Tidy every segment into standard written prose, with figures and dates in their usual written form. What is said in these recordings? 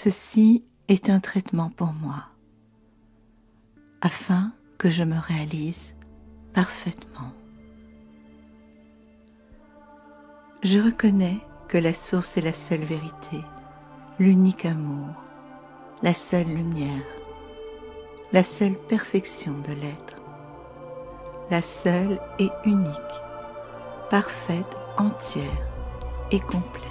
Ceci est un traitement pour moi, afin que je me réalise parfaitement. Je reconnais que la source est la seule vérité, l'unique amour, la seule lumière, la seule perfection de l'être, la seule et unique, parfaite, entière et complète.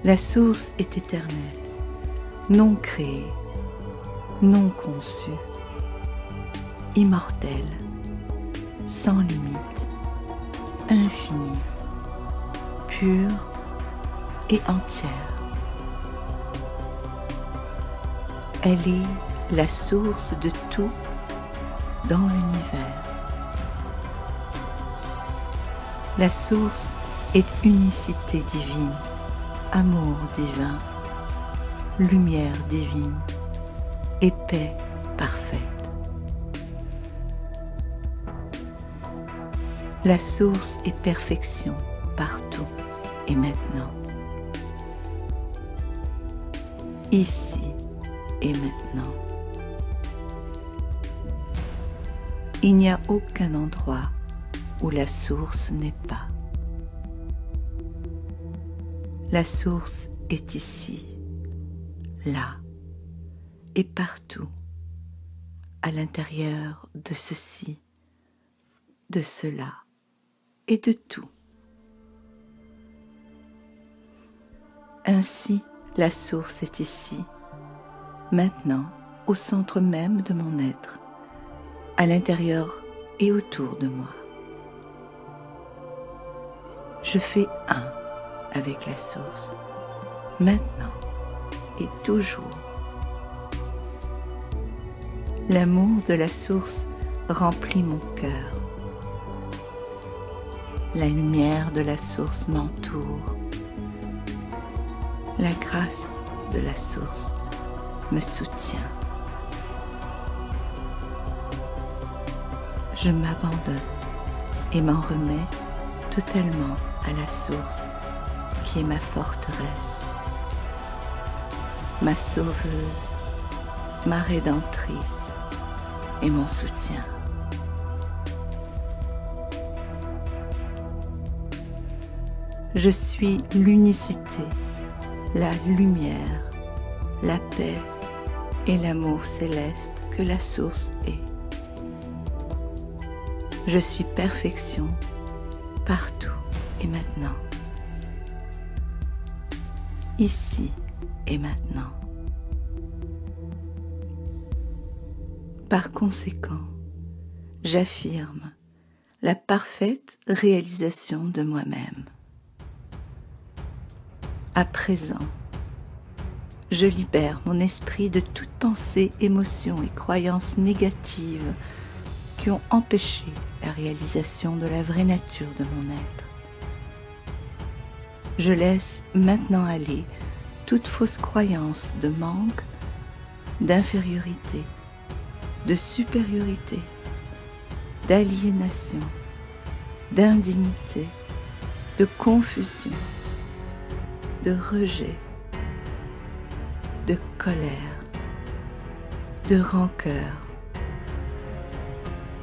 La source est éternelle, non créée, non conçue, immortelle, sans limite, infinie, pure et entière. Elle est la source de tout dans l'univers. La source est unicité divine, amour divin, lumière divine et paix parfaite. La source est perfection partout et maintenant, ici et maintenant. Il n'y a aucun endroit où la source n'est pas. La source est ici, là et partout, à l'intérieur de ceci, de cela et de tout. Ainsi, la source est ici, maintenant, au centre même de mon être, à l'intérieur et autour de moi. Je fais un avec la source, maintenant et toujours. L'amour de la source remplit mon cœur. La lumière de la source m'entoure. La grâce de la source me soutient. Je m'abandonne et m'en remets totalement à la source qui est ma forteresse, ma sauveuse, ma rédemptrice et mon soutien. Je suis l'unicité, la lumière, la paix et l'amour céleste que la source est. Je suis perfection partout et maintenant, ici et maintenant. Par conséquent, j'affirme la parfaite réalisation de moi-même. À présent, je libère mon esprit de toute pensée, émotion et croyance négative qui ont empêché la réalisation de la vraie nature de mon être. Je laisse maintenant aller toute fausse croyance de manque, d'infériorité, de supériorité, d'aliénation, d'indignité, de confusion, de rejet, de colère, de rancœur,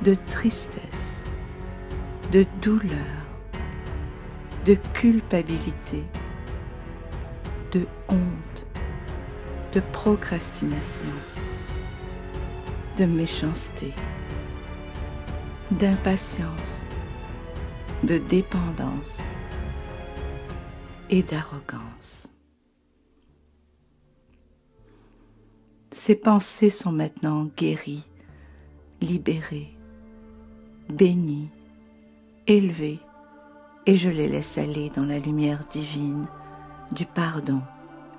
de tristesse, de douleur, de culpabilité, de honte, de procrastination, de méchanceté, d'impatience, de dépendance et d'arrogance. Ces pensées sont maintenant guéries, libérées, bénies, élevées, et je les laisse aller dans la lumière divine du pardon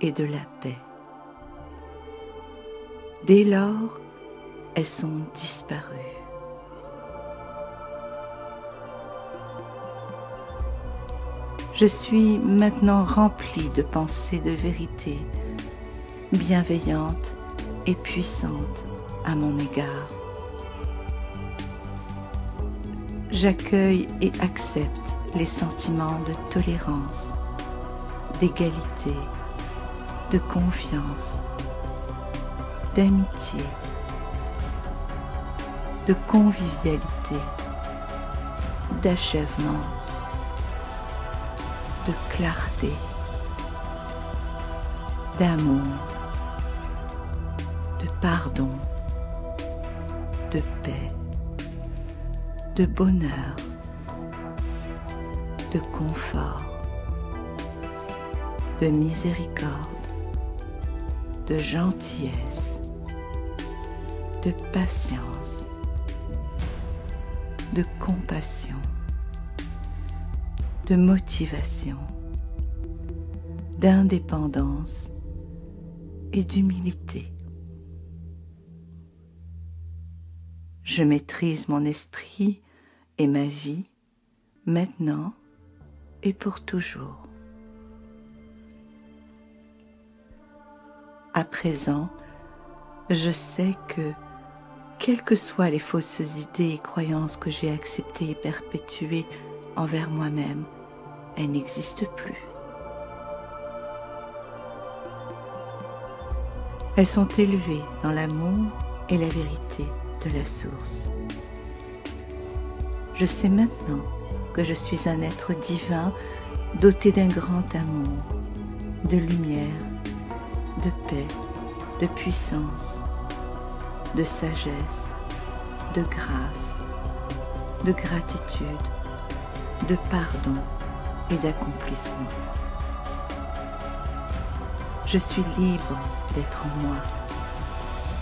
et de la paix. Dès lors, elles sont disparues. Je suis maintenant remplie de pensées de vérité, bienveillantes et puissantes à mon égard. J'accueille et accepte les sentiments de tolérance, d'égalité, de confiance, d'amitié, de convivialité, d'achèvement, de clarté, d'amour, de pardon, de paix, de bonheur, de confort, de miséricorde, de gentillesse, de patience, de compassion, de motivation, d'indépendance et d'humilité. Je maîtrise mon esprit et ma vie maintenant et pour toujours. À présent, je sais que, quelles que soient les fausses idées et croyances que j'ai acceptées et perpétuées envers moi-même, elles n'existent plus. Elles sont élevées dans l'amour et la vérité de la source. Je sais maintenant que je suis un être divin doté d'un grand amour, de lumière, de paix, de puissance, de sagesse, de grâce, de gratitude, de pardon et d'accomplissement. Je suis libre d'être moi.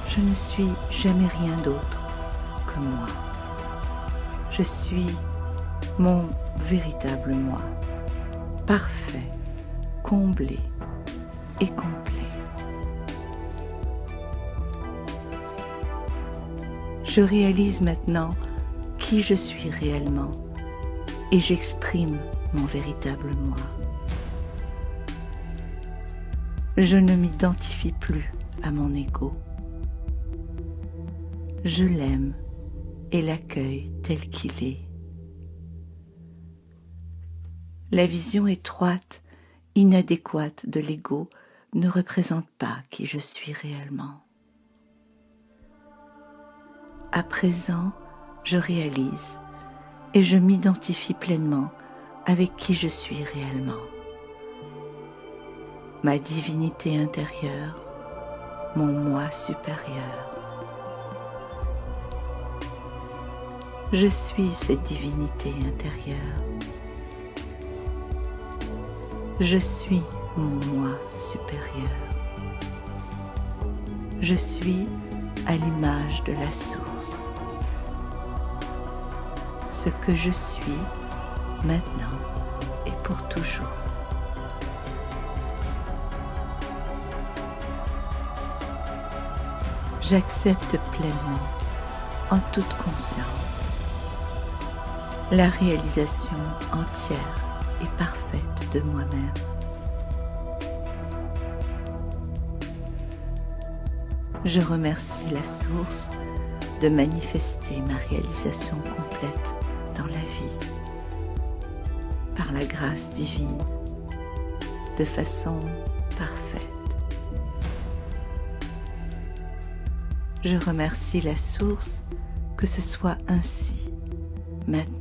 Je ne suis jamais rien d'autre que moi. Je suis mon véritable moi, parfait, comblé et complet. Je réalise maintenant qui je suis réellement et j'exprime mon véritable moi. Je ne m'identifie plus à mon ego. Je l'aime et l'accueille tel qu'il est. La vision étroite, inadéquate de l'ego ne représente pas qui je suis réellement. À présent, je réalise et je m'identifie pleinement avec qui je suis réellement. Ma divinité intérieure, mon moi supérieur. Je suis cette divinité intérieure. Je suis mon moi supérieur. Je suis à l'image de la source. Ce que je suis maintenant et pour toujours. J'accepte pleinement, en toute conscience, la réalisation entière et parfaite de moi-même. Je remercie la source de manifester ma réalisation complète dans la vie, par la grâce divine, de façon parfaite. Je remercie la source que ce soit ainsi, maintenant.